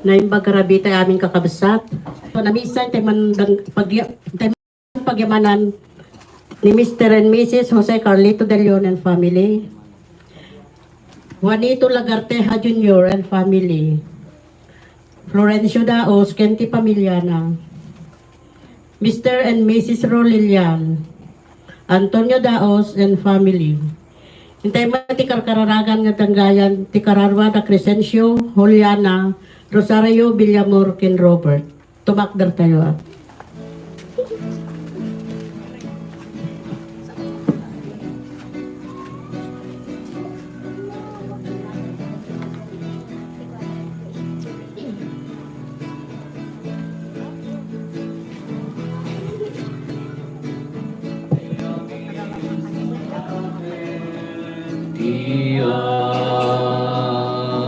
na yung bagkarabita aming kakabsat. So, namisay tayo pagyamanan ni Mr. and Mrs. Jose Carlito de Leon and family. Juanito Lagarteja Jr. and family. Florencio Daos, Kenti Pamiliana. Mr. and Mrs. Rolilian. Antonio Daos and family. Hintay mo ti kararagan nga tanggayan, ti Kararwa na Crescencio, Juliana, Rosario, Villamor, Ken Robert. Tumakdar tayo.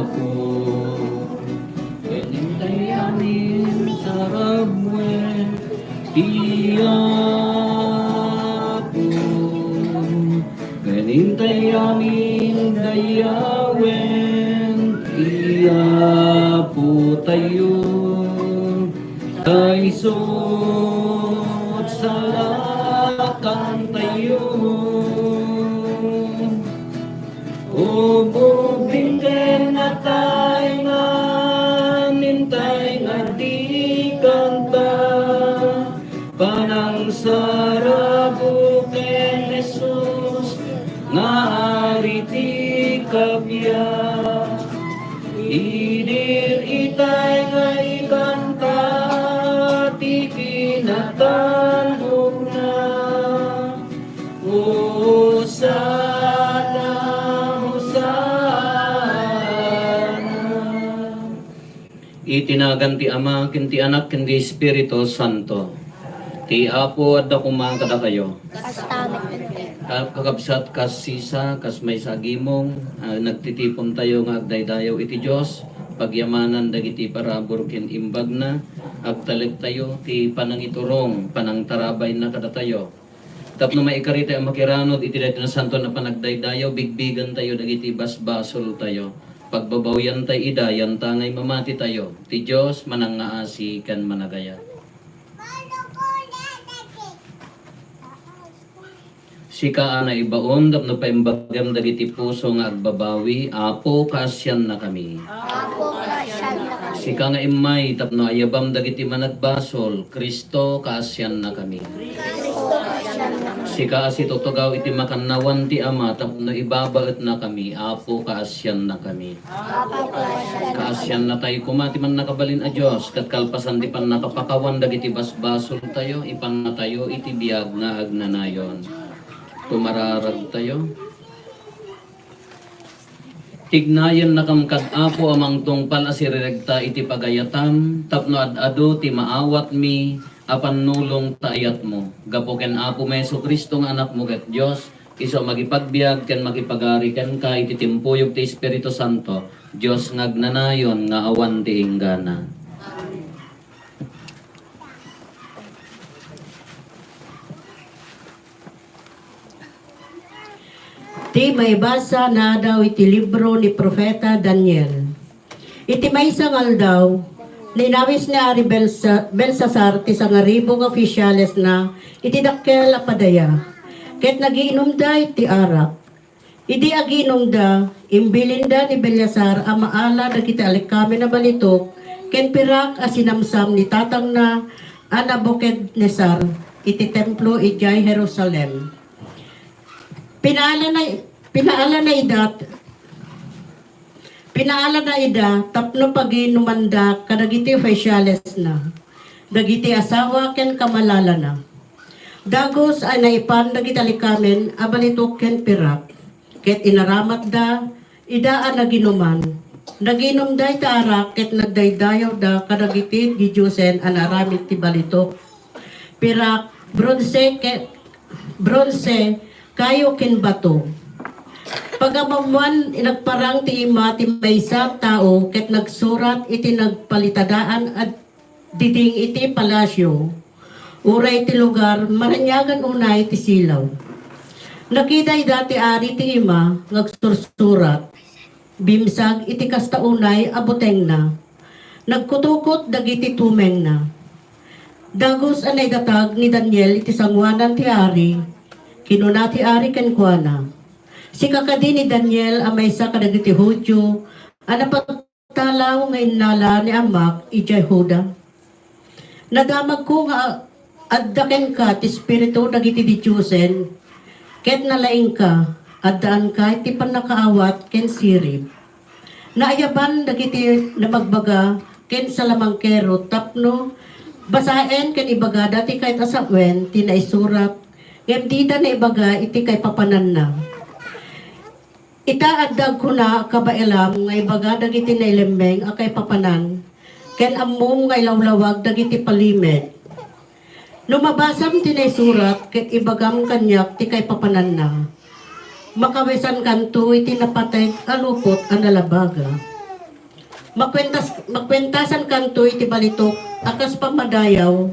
Aku Penintay amin sa rabwe Tiyapu Penintay amin dayawen Tiyapu tayo Kaisot salakan tayo Obo binden na tayo nga nintay nga di kanta Panang sarabo ken Jesus nga ariti kabya Idir itay nga ikanta ti kinatandog na Hosana Itinagan ti Ama, ken ti Anak, ken ti Espiritu Santo. Ti Apo at kumakada kayo. Kakabsat kas sisa, kas may sagimong, nagtitipon tayo nga agdaydayaw iti Diyos, pagyamanan dagiti parabor ken imbag na, agtalag tayo, ti panangiturong, panangtarabay na kada tayo. Tapno maikarita ang makiranod, iti dayto na santo na panagdaydayaw, bigbigan tayo, dagiti basbasol tayo. Pagbabawyan tayo ida, yan tangay mamati tayo. Ti Diyos manangaasi kan managaya. Sika ana ibaon, tapno paimbagam dagiti puso nga agbabawi, Apo kasyan na kami. Apo kasyan na kami. Sika nga imay, tapno ayabam dagiti managbasol, Kristo kasyan na kami. Kristo kasyan na kami. Sika asitutugaw iti makannawan ti Ama, tapno ibabaet na kami, Apo kaasyan na kami. Apo kasyan na Kaasyan na tayo kumati man nakabalin a Diyos, kat kalpasan di pan nakapakawan dagiti basbasol tayo, ipan na tayo iti biyag nga agnanayon. Tumararag tayo. Tignayan na kamkad Apo amang tungpal asiriregta iti pagayatam, tapno ad-ado ti maawat mi, apan nulong taayat mo. Gapoken Apo Meso Kristo nga anak mo ket Diyos, iso magipagbiag ken magipagari ken ka iti timpuyog ti Espiritu Santo, Diyos ngagnanayon nga awan ti inggana. Ti may basa na daw iti libro ni Propeta Daniel. Iti may sangal daw, ninawis ni Ari Belsasar ti sangaribong opisyales na iti dakkel apadaya. Ket nagiinom da iti arak. Idi agiinom da, imbilinda ni Belsasar ang maala dagiti alikami na balitok, ken pirak asinamsam ni tatang na Anabukednesar iti templo ijay Jerusalem. Pinaala na ida tapno paginumanda kadagiti opisyales na dagiti asawa ken kamalala na dagos ay naipan dagiti alikamen abalitok ken pirak ket inaramat da idaan naginuman naginom da ita arak ket nagdaydayaw da kadagiti gijusen anaramid ti balitok pirak bronze kayo ken bato. Pagabamuan inagparang ti ima ti maysa tao ket nagsurat iti nagpalitadaan at diding iti palasyo. Uray ti lugar maranyagan unay ti silaw. Nakiday dati ari ti ima ngagsursurat. Bimsag iti kasta unay aboteng na. Nagkutukot dagiti tumeng na. Dagos anay datag ni Daniel iti sangwanan ti Ari, kinuna ti Ari kenkwana. Si kakadi ni Daniel amay sa kadagiti Hudyo, anapagtalaw nga inala ni amak ijay Huda. Nadamag ko nga addaken ka ti spirito dagiti dityusen, ket nalaing ka, addaan ka iti panakaawat ken sirip. Naayaban dagiti namagbaga ken salamangkero tapno basaen ken ibaga dati kahit asapwen tinaisurat ngem dida na ibaga iti kay papanan na. Itaaddag ko na kabailam nga ibaga dagiti nailembeng akay papanan ken ammom nga ilawlawag dagiti palimed. Lumabasam tinaisurat ket ibagam kanyak ti kay papanan na. Makawesan kanto iti napatay alupot analabaga. Makwentasan kanto iti balitok akas pamadayaw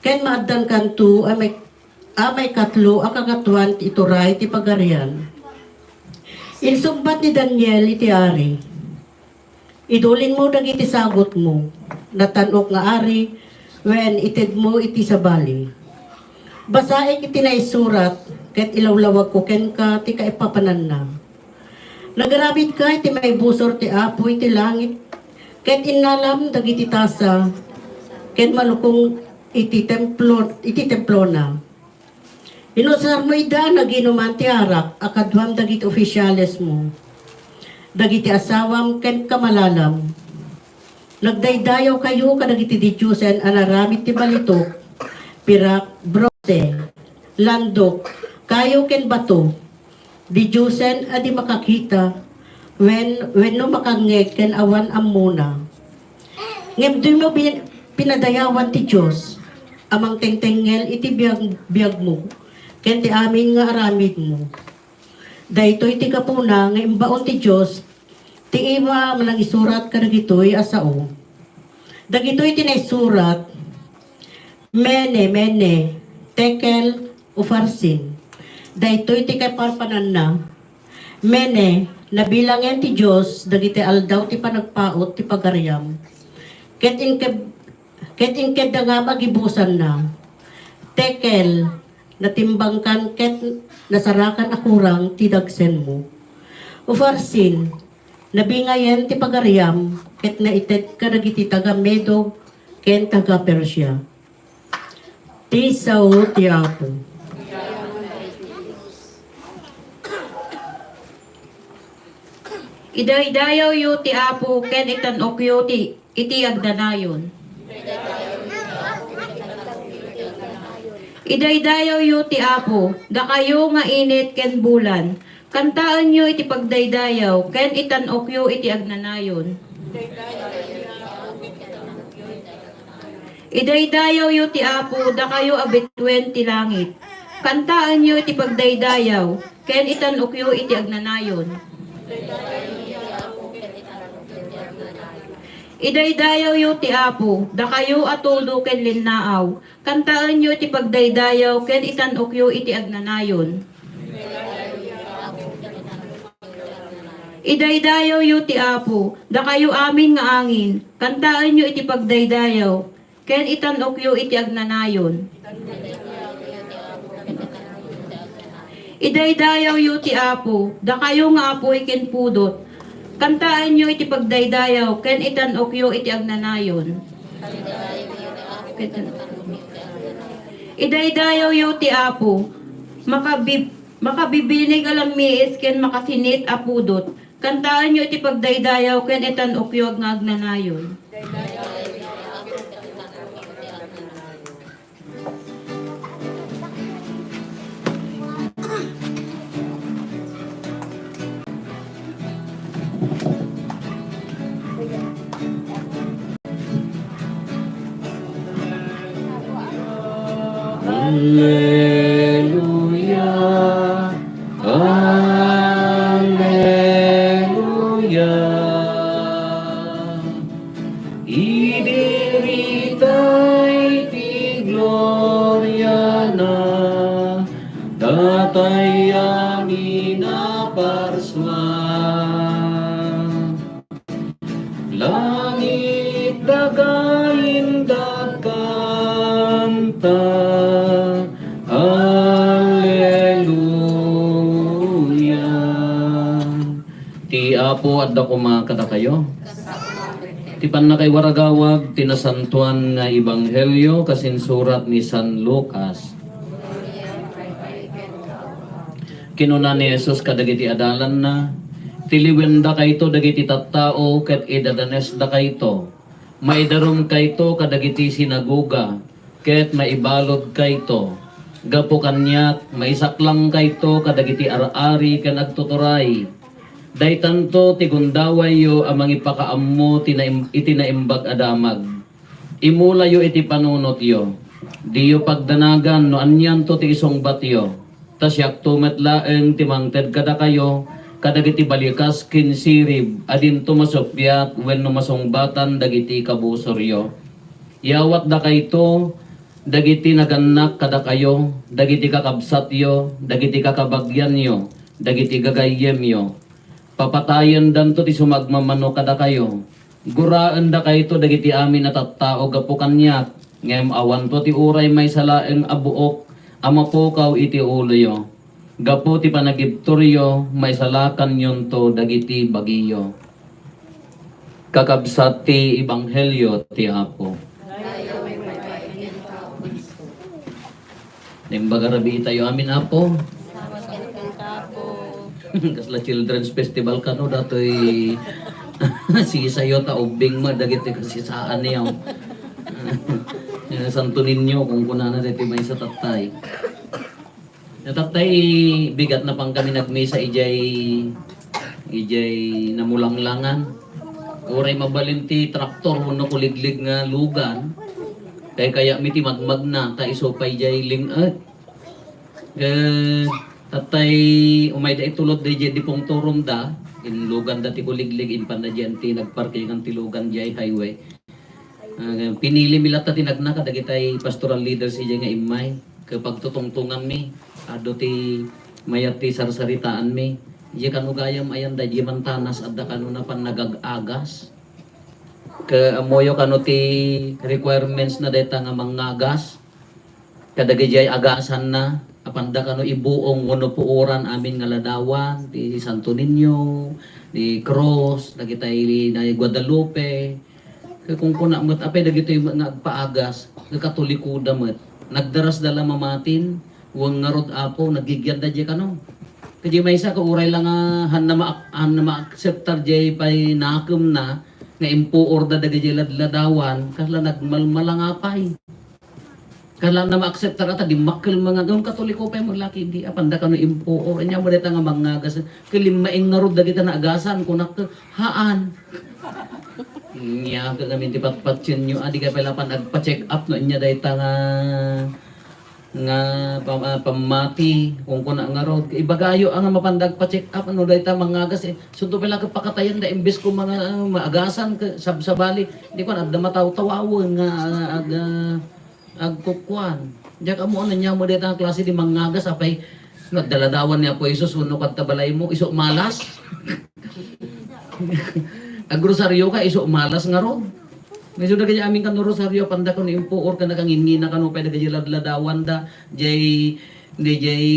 ken maaddan kanto amay katlo akagatuan ti ituray ti pagarian. Insumbat ni Daniel iti Ari. Idulin mo dagiti sagot mo. Natanok nga Ari wen ited mo iti sabali. Basaik iti naisurat ket ilawlawag ko ken ka ti kaipapanan na. Nagarabit ka iti may busor ti apo iti langit ket inalam dagiti tasa ket malukong iti templo na. Inusar mo ida naginuman ti arak akadwam dagiti opisyales mo. Dagiti asawam ken kamalalam. Nagdaydayaw kayo kadagiti dityusen anaramid ti balitok, pirak, bronze, landok, kayo ken bato. Didyusen adi makakita when no makangeg ken awan ammuna. Ngem di mo pinadayawan ti Diyos, amang tengtengel iti biyag mo, ken ti amin nga aramid mo. Daytoy ti kapuna nga imbaon ti Diyos, ti iwa manang isurat kadagitoy asao. Dagitoy ti naisurat, mene, tekel, ufarsin. Daytoy ti kay parpanan na, mene, nabilangan ti Diyos, dagiti aldaw ti panagpaot ti pagariam. Ket inked da nga magibusan na. Tekel, natimbangkan ket nasarakan akurang ti dagsen mo. Ufarsin, nabingayen ti pagariam, ket naited kadagiti taga Medo ken taga Persia. Ti sao ti Apo. Idaydayaw yu ti Apo ken itanok yu ti iti agdanayon. Idaydayaw yu ti Apo, da kayo nga init ken bulan. Kantaan yu iti pagdaydayaw ken itanok yu iti agnanayon. Idaydayaw yu ti Apo, da kayo abitwen ti langit. Kantaan yu iti pagdaydayaw ken itanok yu iti agnanayon. Idaydayaw yu ti Apo, da kayo atulo ken linnaaw. Kantaan yu iti pagdaydayaw ken itanok yu iti agnanayon. Idaydayaw yu ti Apo, da kayo amin nga angin. Kantaan yu iti pagdaydayaw ken itanok yu iti agnanayon. Idaydayaw yu ti Apo, da kayo nga apoy ken pudot. Kantaan nyo iti pagdaydayaw, ken itanok yu iti agnanayon. Idaydayaw yu ti Apo, makabibinig alam miis ken makasinit apudot. Kantaan nyo iti pagdaydayaw, ken itanok yu nga agnanayon. Hallelujah, Hallelujah. Idiritay ti gloria na, datay amin na parswa. Langit dagain kanta. Hallelujah. Ti Apo at dako makada kayo. Ti pan na kay waragawag tinasantuan nga ebanghelyo kasinsurat ni San Lucas. Kinuna ni Jesus kadagiti adalan na tiliwenda kayto dagiti tattao ket idadanes da kayto. Maidarum kayto kadagiti sinagoga ket maibalod kayto. Gapo kanyak maisaklang kayto kadagiti ar-ari ken agtuturay. Daytanto tigundaway yo amang ipakaammo itinaimbag adamag. Imulayo iti panunot yo. Diyo pagdanagan no anyan to ti isong batyo. Tas yak tumetlaeng timangted kada kayo kadagiti balikas kinsirib adin tumasopyat wenno masungbatan dagiti kabusoryo. Yawat da kayto dagiti naganak kada kayo, dagiti kakabsatyo, dagiti kakabagyan yo, dagiti gagayem yo. Papatayan danto ti sumagmamano kada kayo. Guraan da kayto dagiti amin at tattao gapo kanyak. Ngem awan to ti uray may salaeng abuok amapukaw iti ulo yo. Gapo ti panagibturyo may salakan yon to dagiti bagiyo. Kakabsat ti ebanghelyo ti Apo. Nimbagarabi tayo amin Apo. Kasla Children's Festival kano datoy si sayo ta ubing mo dagiti kasisaan niya. Santo ninyo kung kunana dito may sa tatay. Tatay bigat na pang kami nagmisa ijay namulanglangan. Uray mabalinti traktor mo kuliglig nga lugan. Kaya miti magmag na ta isopay jay lingat. Tatay umay da itulot da di pong turom da in lugan dati kuliglig in panadyanti nagparking ang tilugan jay highway. Pinili mila ta tinagna kadagitay pastoral leader si nga imay kapag tutungtungan mi ado ti mayat ti sarsaritaan mi iya kanugayam ayan da di mantanas adda kanuna pan nagagagas ke amoyo kanu ti requirements na deta nga mangagas kadagijay agasan na apanda kanu ibuong ngono puuran amin nga ladawan ti Santo Niño di Cross dagitay na Guadalupe kung kuna met apay dagito yung nagpaagas kakatolikuda met nagdaras dala mamatin wang ngarod Apo nagigyanda jay kano kadi may isa ka uray lang han na ma-acceptar jay pay nakem na nga impuor da dagiti ladawan kasla nagmalmalang apay kala na ma-acceptar ata di makkel mga gawon katoliko pay mo laki di apanda kano impuor nya mo deta nga mangagas kalimaing ngarod dagita na agasan kunak haan. Nya kami ti patpatsin nyo adi kay pala pan nagpa-check up no nya dayta nga pamati kung kuna nga rod ibagayo ang mapandag pa-check up ano dayta mangagas sunto pala ka pakatayan da imbes ko mga maagasan sabsabali di ko adda mataw-tawawon nga agkukwan diya ka mo nya mo dayta klase di mangagas apay nagdaladawan niya po Isus uno kat tabalay mo iso malas. Agrosaryo ka iso malas nga ron. Medyo na kaya aming kanu rosaryo panda ko ni impuor ka nakangingin na kanu pwede kaya ladladawan da jay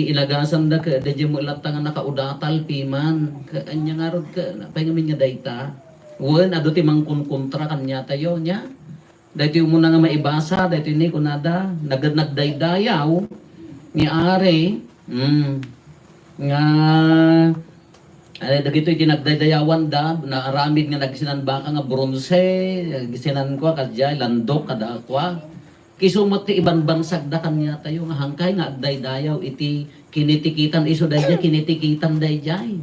ilagasan da ka da jay mo ilatang nakaudatal piman ka anya nga ron ka pahingamin nga dayta. Wen ado ti mangkunkontra kanya tayo nya. Dahito mo na nga maibasa dahito ni kunada nagdaydayaw ni are nga dagito itinagdaydayawan da naaramid nga nagsinanbaka nga bronze gisinan ko kadya landok kada akwa kisumot ti iban bansag da kanya tayo nga hangkay nga agdaydayaw iti kinitikitan iso dayjay kinitikitan dayjay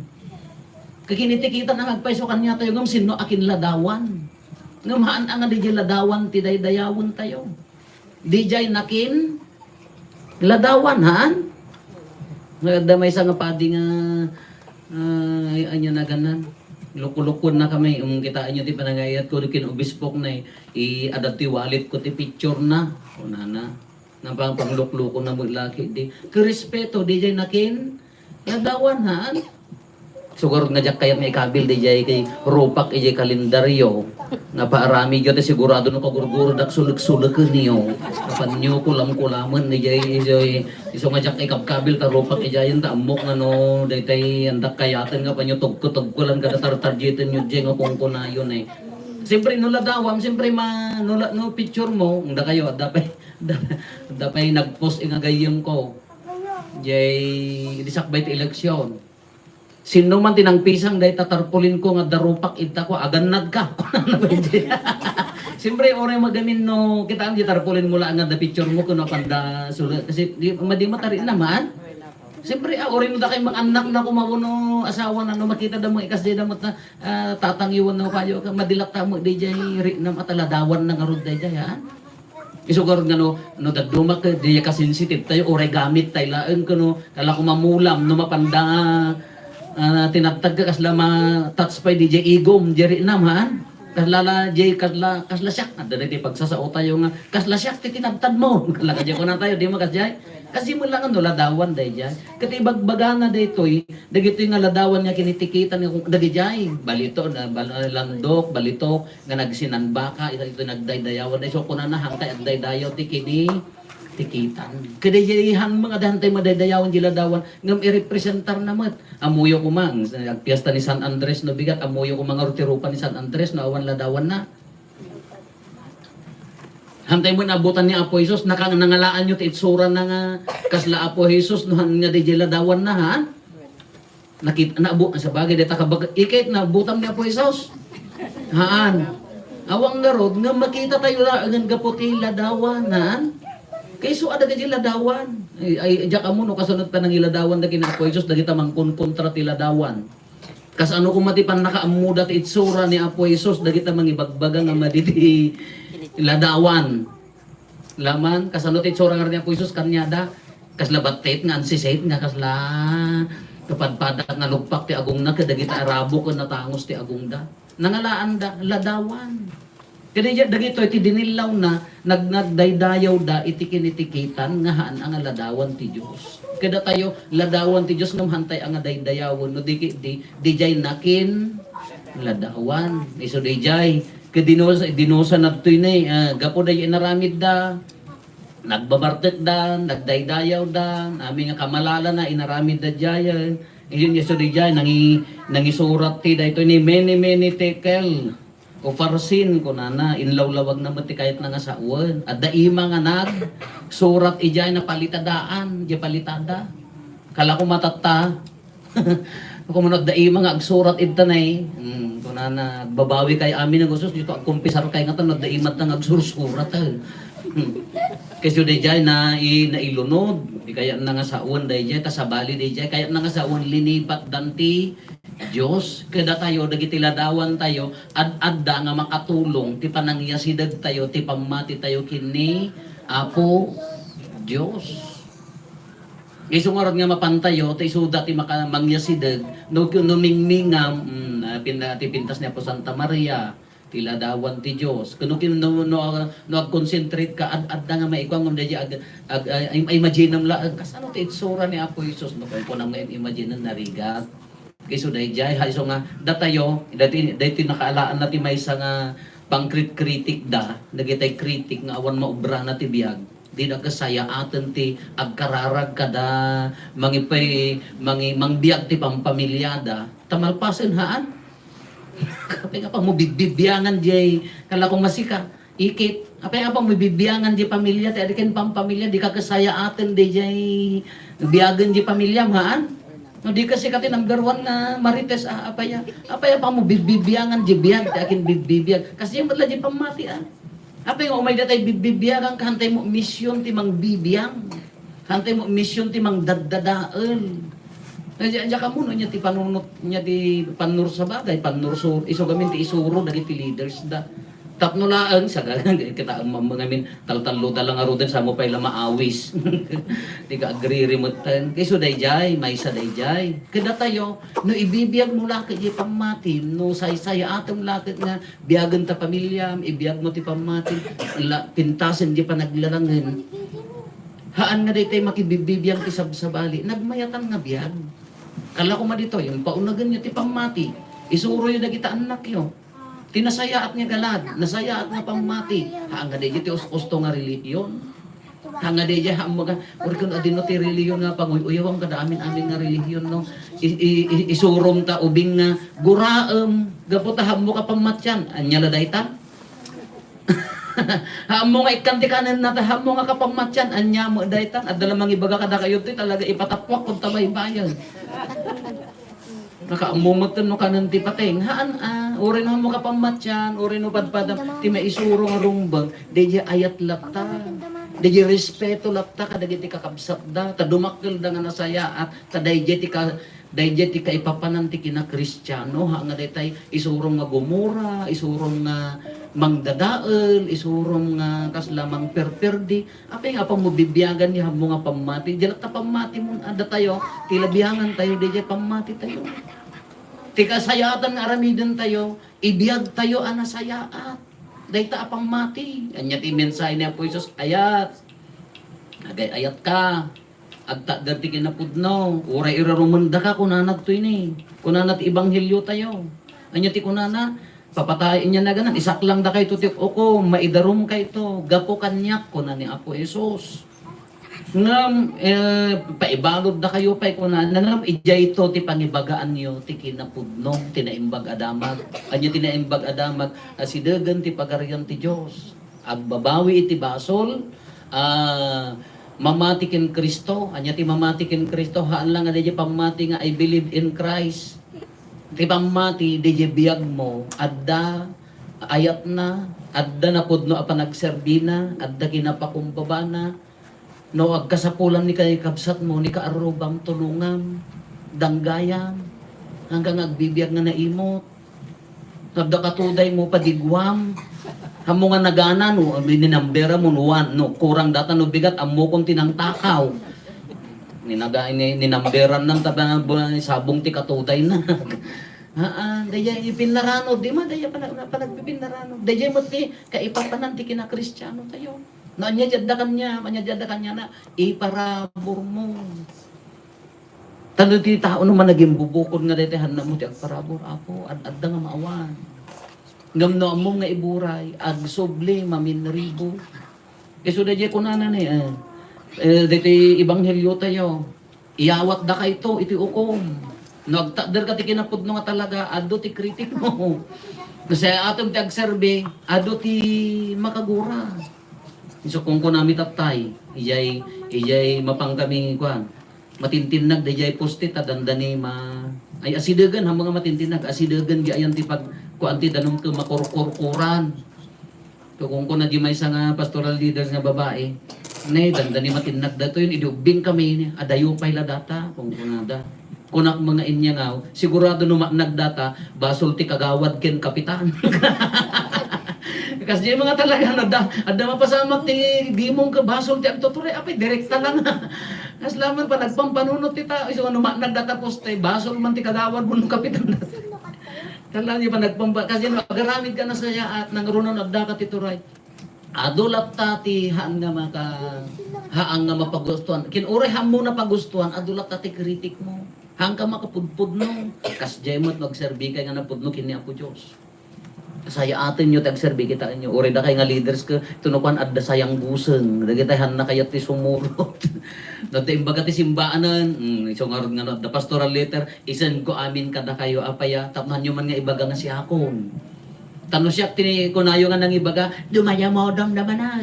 kakinitikitan ang agpaiso kanya tayo ngam sino akin ladawan ngam haan ang dayjay ladawan ti daydayawon tayo dayjay nakin ladawan haan nga may nga padi nga anya na ganan lukulukon na kami kitaan nyo ti panangayat ko kin obispok na i-adapt ti wallet ko ti picture na kunana nang pangluklukon na mo laki di kerespeto di jay nakin ladawan han sugar nga jak kaya may kabil di jay kay rupak ijay kalendaryo Napaarami dyan, sigurado no kagurguro dak sulag-sulag ka niyo. Kapanyo kulam-kulaman ni jay iso nga jak ikabkabil karupak ijayan ta amok nga no daytay andak kayatan nga panyo tugko lang kada tartarjitan nyo jay nga kung kunayon eh. Siyempre no ladawam, siyempre no picture mo, unda kayo dapay nagpost nga gayem ko. Jay disakbay ti eleksyon. Sino man tinang pisang day tatarpulin ko nga darupak ita ko aganad ka. Siyempre ore magamin no kita ang tarpulin mo lang nga da picture mo kuno panda sulat kasi di matari naman. Siyempre ore mo da kay mga anak na kumawono asawa na no makita da mo ikas di damot na tatangiwan no kayo madilak ta mo di jay na mataladawan na ngarud day jay ha. Isugor nga no dagdumak di ka sensitive tayo ore gamit tay laen kuno kala ko mamulam no mapanda tinatag ka kasla ma-touch pa DJ Igom, Jerry naman. Kasla Jay, kasla siyak. Ada na pagsasao tayo nga, kasla siyak, tinagtad mo. Kala ka ko na tayo, di mo kasjay. Kasi mo lang ano, ladawan day jay. Kati bagbagana day to'y, dagito yung ladawan niya kinitikitan niya kung dagi jay. Balito, landok, balito, nga nagsinanbaka, ito nagdaydayawan day. So kuna na hangtay at daydayaw, tikini, tikitan. Kada jarihan mga dahantay madaydayawan jiladawan ngam i-representar namat. Amuyo ko mang piyesta ni San Andres no bigat amuyo ko mga rutirupan ni San Andres no awan ladawan na. Hantay mo nabutan ni Apo Jesus nangalaan nyo ti itsura na nga kasla Apo Jesus no nga di jiladawan na ha. Nakita na abu sa bagay deta kabag ikit na butam ni Apo Jesus. Haan. Awang garod nga makita tayo la ngan gaputi ladawan ha. Kayso ada ka ladawan. Ay jak amo no kasunod pa nang iladawan da kina Apo Jesus dagita mangkon kontra ti ladawan. Kas ano kung matipan nakaamuda ti itsura ni Apo Jesus dagita mangibagbaga nga maditi ladawan. Laman kasanot ti itsura nga ni Apo Jesus kanyada kasla batet nga ansisate nga kasla kapadpada nga lugpak ti agong na kadagita arabo ko natangos ti agong da. Nangalaan da ladawan. Kaya dagito iti dinilaw na nagdaydayaw da iti kinitikitan nga haan ang ladawan ti Dios. Kada tayo ladawan ti Dios ngam hantay ang daydayawon no di jay nakin ladawan. Iso di jay dinosa nadtoy ni gapo day inaramid da nagbabartek da nagdaydayaw da ami nga kamalala na inaramid da jay. Iyon iso di jay nangisurat ti daytoy ni many tekel o farsin ko na inlawlawag na mati kahit na nga sa uwan. At daima nga surat ijay na palitadaan, di palitada. Kala ko matata. Kung manod daima nga agsurat itanay. Kung na babawi kay amin ng gusto, dito kumpisar kay nga tanod daima na agsursurat. Kasi di jay na ilunod. Di kaya na nga sa uwan di jay, tasabali di jay. Kaya na nga sa uwan linipat danti Diyos, kada tayo, dagiti ladawan tayo, ad-adda nga makatulong, ti panangyasidad tayo, ti pamati tayo kini, Apo, Diyos. Isungarod nga mapantayo, ti isuda ti mangyasidad, no mingmingam, ti pintas niya po Santa Maria, ti ladawan ti Diyos. Kano ag-concentrate ka, ad-adda nga maikwang, imaginam lang, kasano ti itsura ni Apo Jesus, no kung nang imagine narigat. Kayso day jay haiso nga datayo dati nakaalaan natin may isa nga pangkritik da nagitay kritik nga awan maubra na ti biag di na kasaya aten ti agkararag kada mangbiag ti pampamilyada tamalpasen haan kapay nga pang mo bibbiyangan jay kala kong masika ikit apay nga pang mo bibbiyangan jay pamilya ti adikin pampamilya di ka kasaya aten di jay biyagan jay pamilya haan. No di kasi kati number 1 na marites apaya pa mo bibibiyangan di biyag ti akin bibibiyag kasi yung badla di pamati apay nga umay datay bibibiyagan kahantay mo misyon ti mang bibiyang hantay mo misyon ti mang daddadaen diya ka mo nya ti panunot nya ti panur sa bagay panursur iso gamin ti isuro dagiti leaders da tapno laan sa kita mangamin taltalo dalang arudan sa mo pay la maawis. Di ka agree remoten. Kayso dayjay, may sa dayjay. Kada tayo no ibibiyag mo lakit di pamati, no say-saya atong lakit nga biyagan ta pamilya, ibiyag mo ti pamati, pintasen di pa naglalangan. Haan nga daytay makibibiyang ti sabsabali, nagmayatan nga biyag. Kala ko ma dito yung paunagan niya ti pamati. Isuro yung dagita anak yo. Tinasayaat nga galad, nasayaat nga pamati. Hanga di ti usto nga relihiyon. Hanga di ha mga orkon adino ti relihiyon nga panguyawang kada amin nga relihiyon no. Isurom ta ubing nga guraem gaputaham mo ka pamatyan. Anya la dayta? Hamo nga ikanti kanan na hamo nga kapamatyan anya mo dayta adala mangibaga kada kayo ti talaga ipatapwak kun tabay bayan. Nakaamumutan no kanan ti pateng. Haan orin mo ka pamatyan, orin mo padpadam, ti maisurong rumbang, deje ayat lapta. Deje respeto lapta kadagiti kakabsat da, tadumakkel da nga nasaya at tadayje ti ka ipapanan ti kina Kristiyano, ha nga detay isurong nga gumura, isurong nga mangdadael, isurong nga kaslamang perperdi, apay nga pang mubibiyagan ni hamo nga pamati, dilat ta pamati mo ada tayo, tilabiyangan tayo, deje pamati tayo. Tika sayatan nga aramidin tayo, ibiyag tayo anasayaat. Dayta apang mati. Anya ti mensahe ni Apo Isus, ayat. Agay ayat ka. Agta dati kinapudno. Uray irarumanda ka kunanat to ini. Kunanat ibanghilyo tayo. Anya ti kunana, papatayin niya na ganan. Isak lang da kay tutip oko, maidarum kay to. Gapo kanyak kunan ni Apo Isus. Ngam paibalod na kayo pay kunan ngam ijay to ti pangibagaan niyo ti kinapudno tinaimbag adamag anya tinaimbag adamag asidegan ti pagarian ti Dios agbabawi iti basol mamatikin Kristo anya ti mamatikin Kristo haan lang nga di pamati nga I believe in Christ ti pamati di biyag mo adda ayat na adda na pudno a panagserbina adda kinapakumbabana. No, agkasapulan ni kay kabsat mo, ni kaarubam tulungan, danggayan, hanggang agbibiyag nga naimot. Nagdakatuday mo padigwam. Hamo nga nagana, no, ninambera mo, no, kurang data, no, bigat, amo kong tinang takaw. Ninamberan ng tabangan bulan, sabong ti katuday na. Daya ipinarano, di ma, daya panagpipinarano. Daya mo ti, kaipapanan ti kina Kristiyano tayo. No, anya jadda kanya na iparabor mo. Tano ti tao naman naging bubukod nga detehan na mo ti agparabor apo adda nga maawan. Ngam no mo nga iburay agsubli maminribo. Isu daye kunana ni deti ibanghelyo tayo. Iyawat da kay to iti ukom. Nagtader ka ti kinapudno nga talaga addo ti kritik mo. Kasi atom ti agserbe addo ti makagura. So kung kunami tatay, ijay mapang kami kuan. Matintinag dayay poste ta dandani ay asidegan ha mga matintinag asidegan gi ayan ti pag kuan ti danom ko makurkurkuran. So kung kuna di may nga pastoral leaders nga babae, nay dandani matinag dato yun idubing kami ni adayo pay la data kung kunada. Kunak mga inya nga sigurado no nagdata basol ti kagawad ken kapitan. Kasi mga talaga ada mapasamak ti gimong ka basol ti agtutore apay direkta lang. Aslaman pa nagpampanunot ti tao iso ano nagdatapos ti basol man ti kagawad mo ng kapitan. Talaga pa nagpampa kasi magaramid ka na saya at nangaruno nagdaka ti turay. Adulat ta ti haan nga mapagustuhan. Kinuray ham mo na pagustuhan adulat ta ti kritik mo. Hang ka makapudpud no. Kasjay mo't magserbi kay nga napudno kini Apo Dios. Saya atin nyo tagserbi kita nyo. Uri da kay nga leaders ka, tunukan adda sayang buseng. Dagitahan na kayat ti sumurot. Dati imbaga ti simbaanan. So nga the pastoral letter, isan ko amin kada kayo apaya. Tapman nyo man nga ibaga nga si akon. Tano siya tinikunayo nga nang ibaga, dumaya mo dam naman na.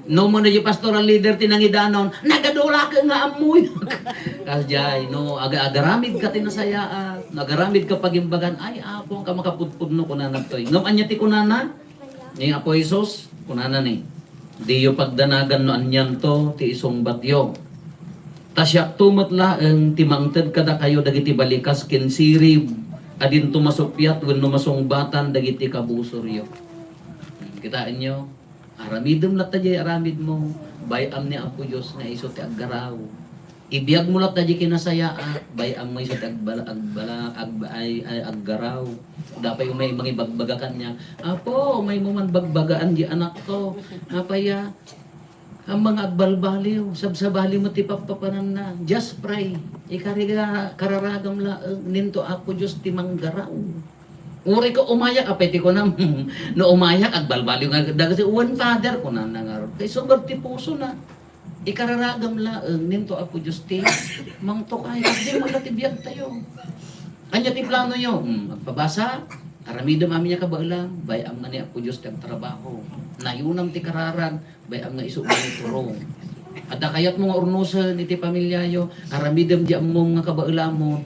No mo na yung pastoral leader tinangidanon, nagadula ka nga amoy. Kasjay, no, agaramid ka tinasayaat, agaramid ka pagimbagan, ay apo ka makapudpud no kunana toy. Ngam anya ti kunana, ni Apo Isus, kunana ni. Di yung pagdanagan no anyan to, ti isong batyo. Tasyak tumatla ang timangted kada kayo dagiti balikas kinsirib, adin tumasupyat, wenno masungbatan dagiti kabusoryo. Kitaan nyo, aramidem lat tayo aramid mo, bayam ni Apo Diyos nga iso ti aggaraw. Ibiyag mo lat tayo kinasayaan, bayam mo iso ti aggaraw. Dapay may mangibagbagakan niya, Apo, may mo man bagbagaan di anak ko. Apaya, ang mga agbalbaliw, sabsabali mo ti papapanan na, just pray. Ikariga kararagam la, ninto Apo Diyos ti manggaraw. Uri ko umayak, apeti ko na, no umayak, at balbaliw nga, kasi one father ko na nangarap. Kay sobrang tipuso na. Ikararagam laeng, ninto ako Diyos ti, mangto kayo, di malatibiyag tayo. Anya ti plano nyo, magpabasa, aramidam amin niya kabailang, bayam nga ni ako Diyos ti ang trabaho. Nayunam ti kararag, bayam nga iso nga turong. At kayat mga urnusan iti pamilyayo, aramidam di among nga kabailang mo,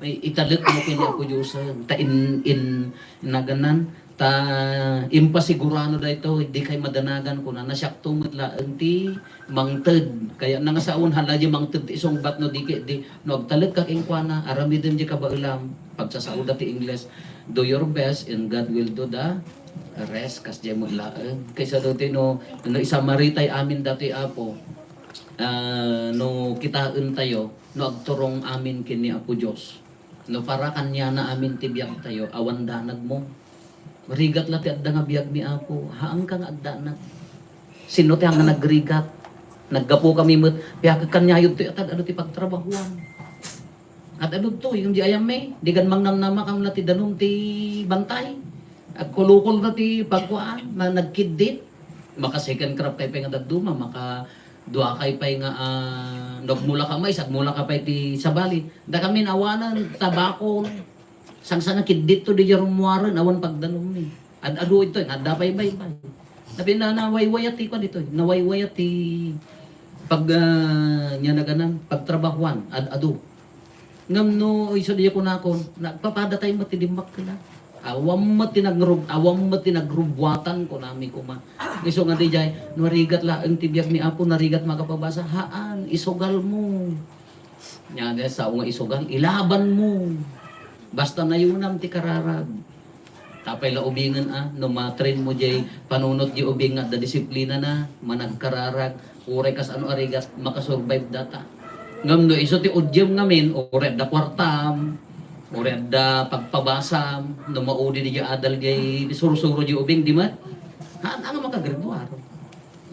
italit mo kini ako Diyos. Ta in naganan, ta impasigurano da ito, hindi kay madanagan ko na nasyak tumatlaan ti mangted. Kaya nga sa hala di mangted isong bat no di no agtalit ka kingkwana, aramidam di kabailang, pagsasauda ti Ingles, do your best and God will do the rest kas di mo laan. Kaysa dati no isamaritay amin dati apo, no kitaan tayo, no agturong amin kini Apo Diyos. No para kanya na amin tibiyag tayo, awan danag mo. Marigat lati adda nga biyag mi Apo, haang ka nga adda na. Sino ti nga nagrigat? Naggapo kami mo, piyag kanya yun ti atad ano ti pagtrabahuan. At ano to, yung di ayam may, di gan mang namnama kam lati danong ti bantay. At kulukol na ti pagkuaan, na nagkidit. Maka second crop kay pa nga daduma, maka dua kay pa nga nagmula ka may, mula ka pa ti sabali. Da kami nawanan, tabako, sang kidit to di jarumuaran, awan pagdanom ni. Ado ito, adapay bay. Sabi na nawaywayat ti ko dito, nawaywayat ti pag nya naganan, pagtrabahuan, ado. Ngam no, iso di ko na ako, nagpapadatay mo ti dimbak ka na. Awam mo tinagrubwatan ko nami ko ma. Iso nga di jay, narigat la ang tibiyag ni Apo, narigat makapabasa, haan, isugal mo. Nya sa nga isugal, ilaban mo. Basta na yunam ti kararag. Tapay la ubingan no matrain mo jay panunot di ubing nga da disiplina na, managkararag, uray kas ano arigat, makasurvive data. Ngam no, iso ti udyem ngamin, uray da kwartam, ured da pagpabasam, no maudi di adal jay suro-suro di ubing di mat. Haan ang makagraduar.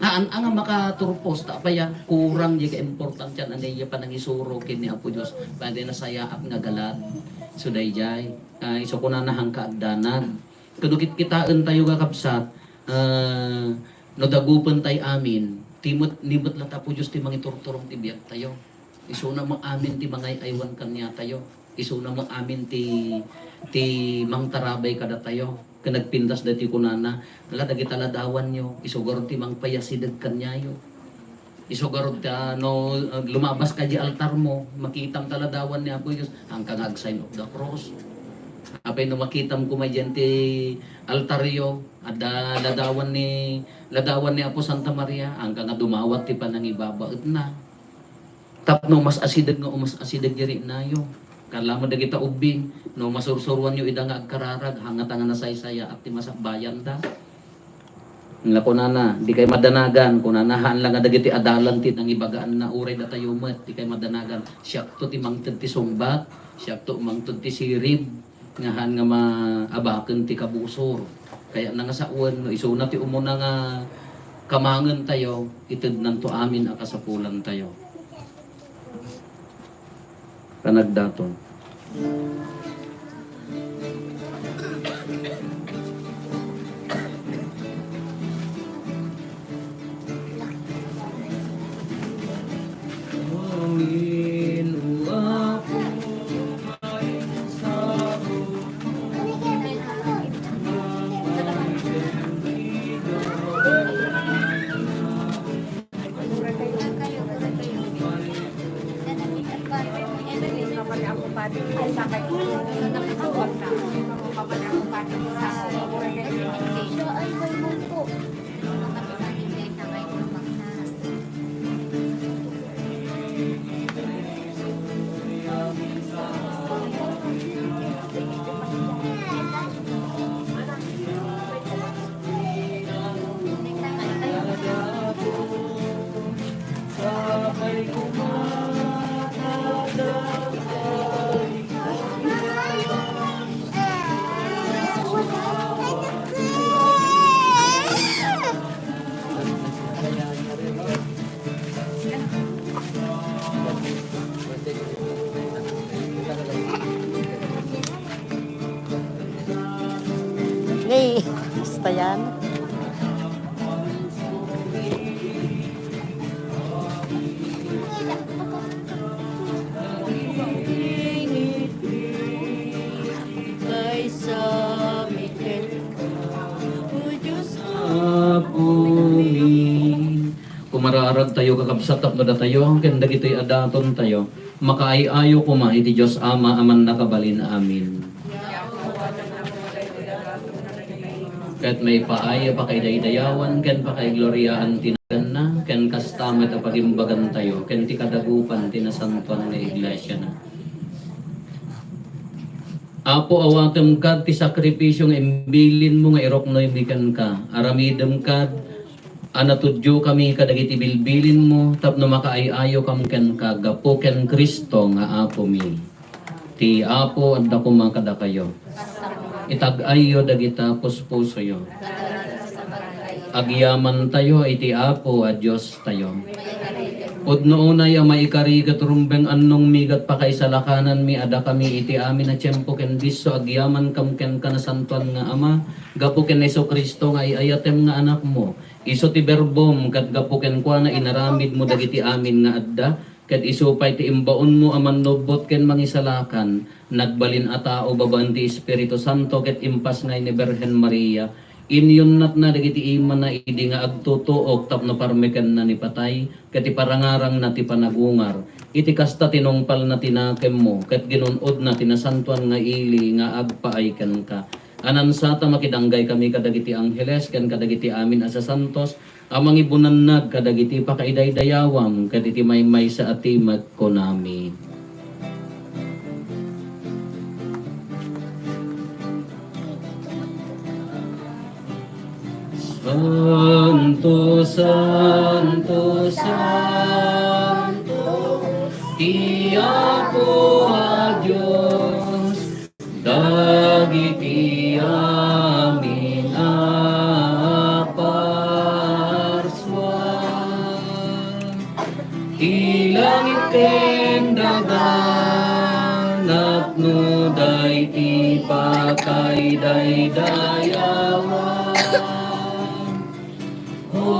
Haan ang makaturpos ta pa ya kurang di ka important yan anay ya panangisuro kini Apo Dios. Pwede na sayaap nga galat. So dayjay iso ko na nahangka agdanan. Kadukit kitaan tayo nga kapsat no dagupan tay amin. Nimot la Apo Dios ti mangiturturong ti biag tayo. Iso na mo amin ti mangay aywan kanya tayo. Iso na mo amin ti mangtarabay kada tayo. Kanagpindas dati kunana, wala dagi taladawan nyo, isugaro ti mangpayasidag kanyayo. Isugaro ta no lumabas ka di altar mo, makitam taladawan ni Apo Dios, ang kangag sign of the cross. Apay no makitam ko may ti altaryo, ada ladawan ni Apo Santa Maria, ang kanga dumawat ti panangibabaet na. Tapno mas asidag nga mas asidag diri nayo. Kala mo dagita ubing, no masursuruan nyo idang agkararag, hangat nga nasaysaya at ti masakbayan da. Nila ko na, di kay madanagan, kung nanahaan lang nga dagiti adalan ti nang ibagaan na uray na tayo met, di kay madanagan. Siyak to ti mangtid ti sumbat, siyak to mangtid ti sirib, ngahan nga maabaken ti kabusor. Kaya na nga sa uwan, no, isuna ti umuna nga kamangan tayo, itid nanto amin akasapulan tayo. Kanagdaton. Mali. Basta yan. Apumin. Kumararag tayo kakabsatap na tayo, kanda gito'y adaton tayo, makaayayo kuma iti Diyos Ama aman nakabalin amin. Kat may paaya pa kay daydayawan, ken pa kay gloryaan tinagan na, ken kastamet a pagimbagan tayo, ken ti kadagupan tinasantuan nga iglesia na. Apo awatem kad ti sakripisyong imbilin mo nga irok no imikan ka. Aramidem kad anatudyo kami kadagiti bilbilin mo tapno makaayayo kam ken ka gapo ken Kristo nga apo mi. Ti apo adda kumakada kayo. Itag-ayo dagita puspuso yo. Agyaman tayo iti apo a Dios tayo. Pudno unay a maikari katurumbeng annong migat pa kay salakanan mi ada kami iti amin na tiyempo ken diso agyaman kam ken kanasantuan nga ama gapo ken Hesus Kristo nga iayatem nga anak mo iso ti berbom kat gapo ken kuana inaramid mo dagiti amin nga adda ket isupay ti imbaon mo aman lobot ken mangisalakan nagbalin a tao babaen ti Espiritu Santo ket impas ngay ni Birhen Maria inyon nat na dagiti iman na idi nga agtutuok tapno parmeken na ni patay ket iparangarang na ti panagungar iti kasta tinungpal na tinakem mo ket ginunod na tinasantuan nga ili nga agpaay ken ka anan sata makidanggay kami kadagiti angheles ken kadagiti amin asa santos amang ibunannag kadagiti pakaidaydayawam ket iti maymay sa atimat ko nami. Santo, Santo, Santo, Tiyapo a Diyos, dagiti amin aparswan. Ilangit ken dagan, napno day ti pakay daydayawan.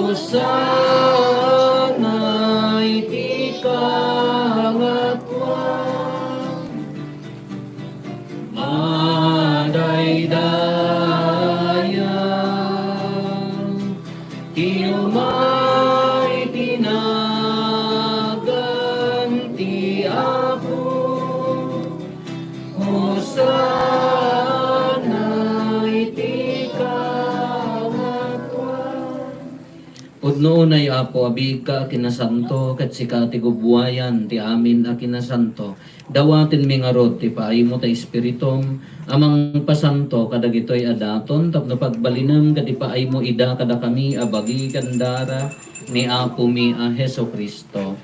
Hosana iti kangatwan madaydayan tiumay tinagan ti Apo Hosana iti kangatwan. Pudno unay Apo abig ka kinasanto ket sika ti gubwayan ti amin a kinasanto dawaten mi ngarod ti paay mo ta espiritum amang pasanto kadagitoy adaton tapno pagbalinem ket paay mo ida kada kami abagi kandara ni Apo mi a Hesus Kristo.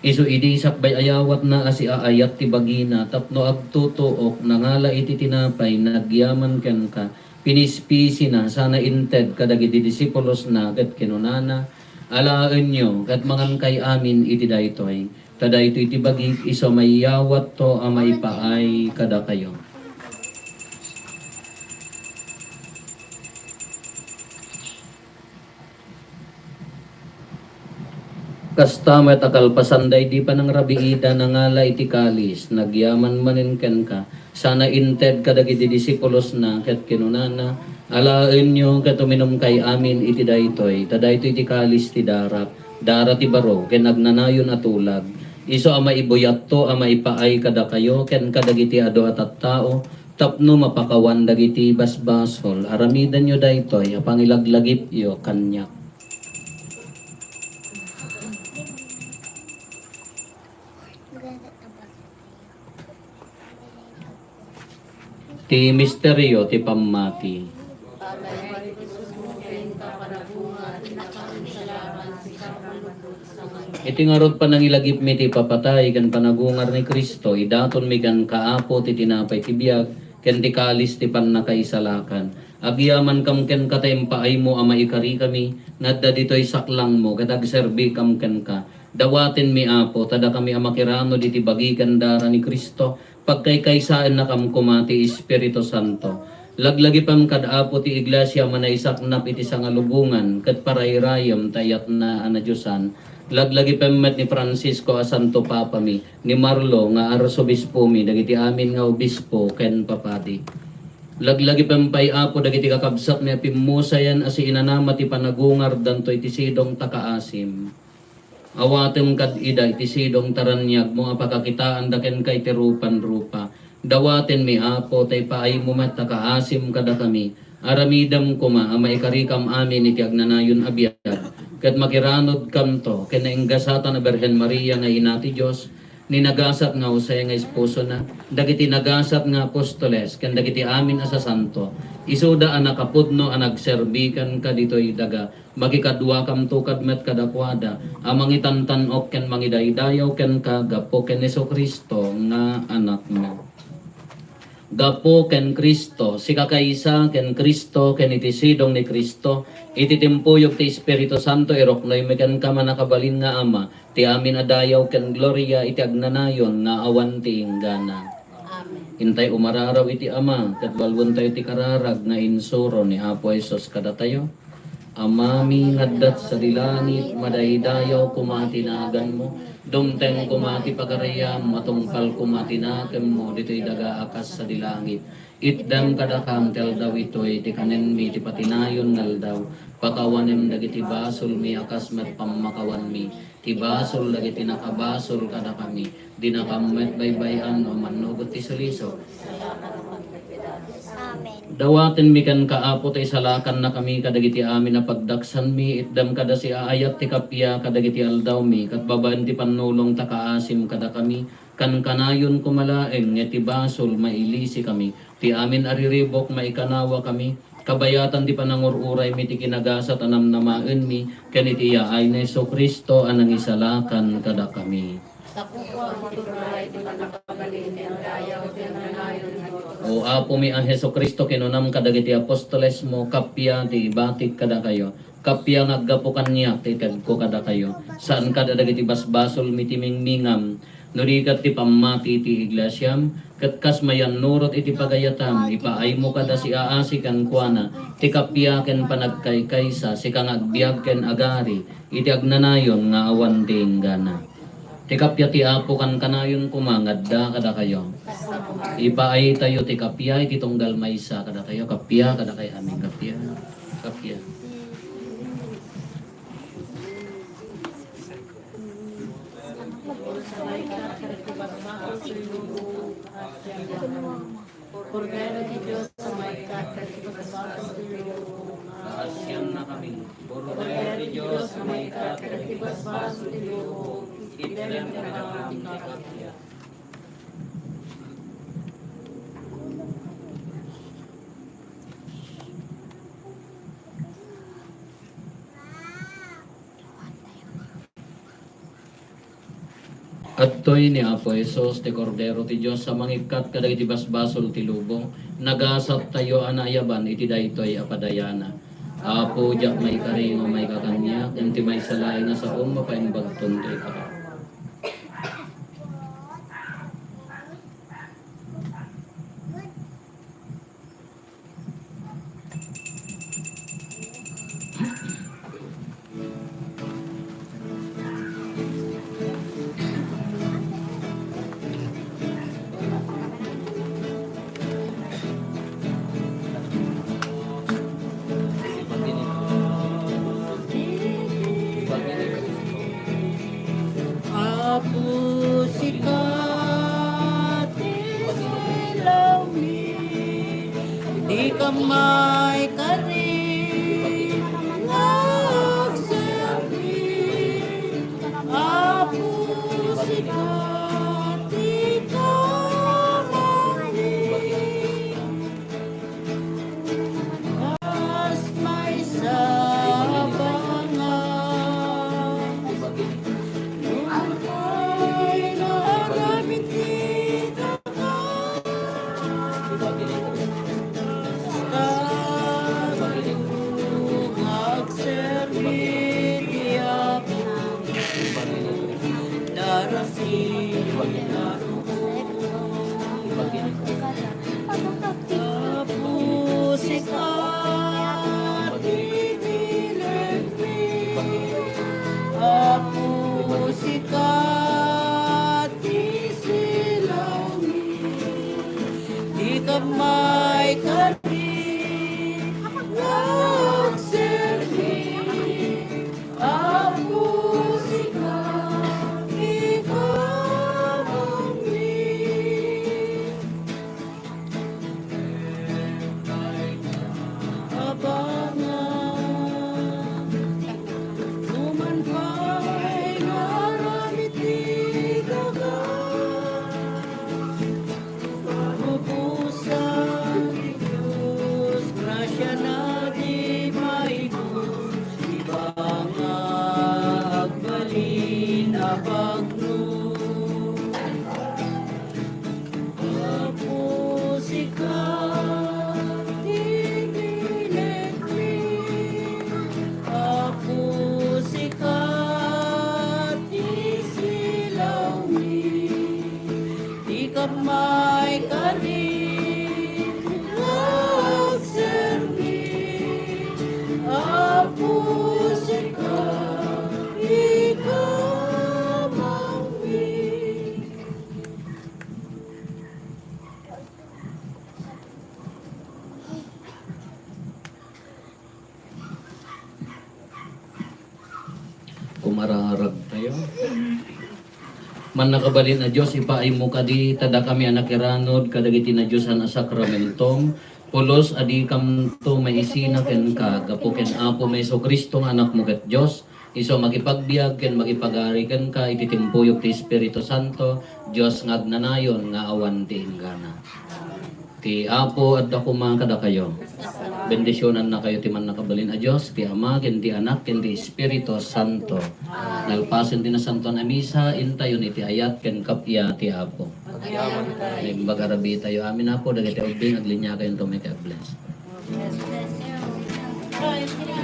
Isu idi sakbay ayawat na asi aayat ti bagina tapno agtutuok nangala iti tinapay nagyaman ken ka pinispisi na sana inted kadagiti disipulos na ket kinunana alaen nyo ket mangan kay amin iti daytoy tada ito iti bagi iso mayawat to a maipaay kada kayo. Kasta met akalpasanday di pa ng rabiida nangala iti kalis nagyaman manen ken ka sana inted kadagiti disipulos na ket kinunana alaen nyo ket uminom kay amin iti daytoy tadaytoy iti kalis ti darat ti baro ken nagnanayon a tulag iso a maibuyat to a maipaay kada kayo ken kadagiti adu at tao tapno mapakawan dagiti basbasol aramidan nyo daytoy a pangilaglagip yo kanyak. Ti misteryo ti pammati. Iti ngarod pa nang ilagip mi ti papatay kan panagungar ni Kristo idaton mi kan kaapo ti tinapay ti biag ken ti kalis ti pannakaisalakan. Agyaman kam ken katayem paay mo ama ikari kami nadda ditoy saklang mo kadag serbi kam ken ka. Dawaten mi Apo tada kami amakirano diti bagi kandara ni Kristo pagkaykaysaan na kam kumati Espiritu Santo. Laglagi pam kadapo ti iglesia manaisaknap iti sangalubungan ket parayrayam tayat na anadyosan. Laglagi pam met ni Francisco a Santo Papa mi, ni Marlo nga arsobispo mi, dagiti amin nga obispo ken papadi. Laglagi pempay apo dagiti kakabsat ni pimusayan asi inanama ti panagungar danto iti sidong takaasim. Awatem kad ida iti sidong taranyag mo apakakitaan daken kay tirupan rupa. Dawaten mi apo tay paay mo met takaasim kada kami. Aramidam kuma ama ikarikam amin iti agnanayon abiyad. Ket makiranod kamto ken nainggasatan na Berhen Maria nga ina ti Dios. Ninagasat nga usay nga esposo na, dagiti nagasat nga apostoles, ken dagiti amin asa santo, isuda ang nakapudno ang nagserbikan ka dito'y daga, magikadwa kam tukad met kadakwada, amang itantanok ken mangidaydayaw ken kagapo ken Hesus Kristo nga anak mo. Gapo ken Kristo, si kakaisa ken Kristo ken iti sidong ni Kristo, iti timpuyog ti Espiritu Santo iroknoy meken ka manakabalin nga ama, ti amin adayaw ken gloria iti agnanayon nga awan ti inggana. Hintay umararaw iti ama, ket balwon tayo ti kararag nga insuro ni Apo Hesus kada tayo. Amami ngaddat sa dilangit, madaydayaw kumatinagan mo, dumteng kumati pagarayam, matungpal kumatinakem mo, dito'y daga akas sa dilangit. Itdam kadakam tel daw ito'y ti kanen mi, ti patinayon ngal daw, pakawanem dagiti basol mi, akas met pamakawan mi, ti basol dagiti nakabasol kada kami, di nakamet baybayan o manugot ti suliso. Amen. Dawaten mi kan kaapo tay salakan na kami kadagiti amin na pagdaksan mi itdam kada si aayat ti kapya kadagiti aldaw mi kat babaan ti panulong takaasim kada kami kan kanayon kumalaeng nga ti basol mailisi kami ti amin ariribok maikanawa kami kabayatan ti panangururay mi ti kinagasat anam namaen mi ken iti yaay na Hesus Kristo anang isalakan kada kami. O apo mi ang Hesus Kristo kinunam kadagiti apostoles mo kapya ti batik kada kayo kapya nga aggapukan niya ti kadko kada kayo saan kada dagiti basbasol mi ti mingmingam nurikat ti pamati ti iglesyam ket kas mayan nurot iti pagayatam ipaay mo kada si aasi kan kuana ti kapya ken panagkaykaysa si kang agbiag ken agari iti agnanayon nga awan ti inggana. Ti kapya ti apo kan kanayon kumangadda kada kayo. Ipaay tayo ti kapya iti tunggal maysa kada kayo kapya kada kay amin kapya. Kapya. Asyan na kami. Bordero di Diyos may katibas-bas Itlem kadang kapya. Adtoy ni Apo Hesus ti Kordero ti Dios sa mangikat kadagiti basbasol ti lubong nagasat tayo anayaban iti daytoy apadayana. Apo jak may karingo may kakanya ken ti may salay nga sa mapaimbagton ti ka. May kari nagsabi Apo sikat ikamali As may sabangan Lumay naramit kita ka kumararag tayo. Man nakabalin na Diyos, ipaay mo kadi, tada kami anak iranod, kadagiti na Diyos na sakramentong, pulos adi kam to may isina ken ka, gapo ken apo may so Kristong anak mo ket Diyos, iso makipagbiag ken makipagari ken ka, ititimpuyok ti Espiritu Santo, Diyos ngagnanayon nga awan ti inggana. Ti apo at ako mga kada kayo. Bendisyonan na kayo ti man nakabalin a Diyos, ti Ama, ken ti Anak, ken ti Espiritu Santo. Nalpasen ti na Santo na Misa, intayon iti ayat, ken kapya ti Apo. Nagbagarabi tayo amin Apo, dagiti ubing, aglinya kayo to make a bless. Bless you.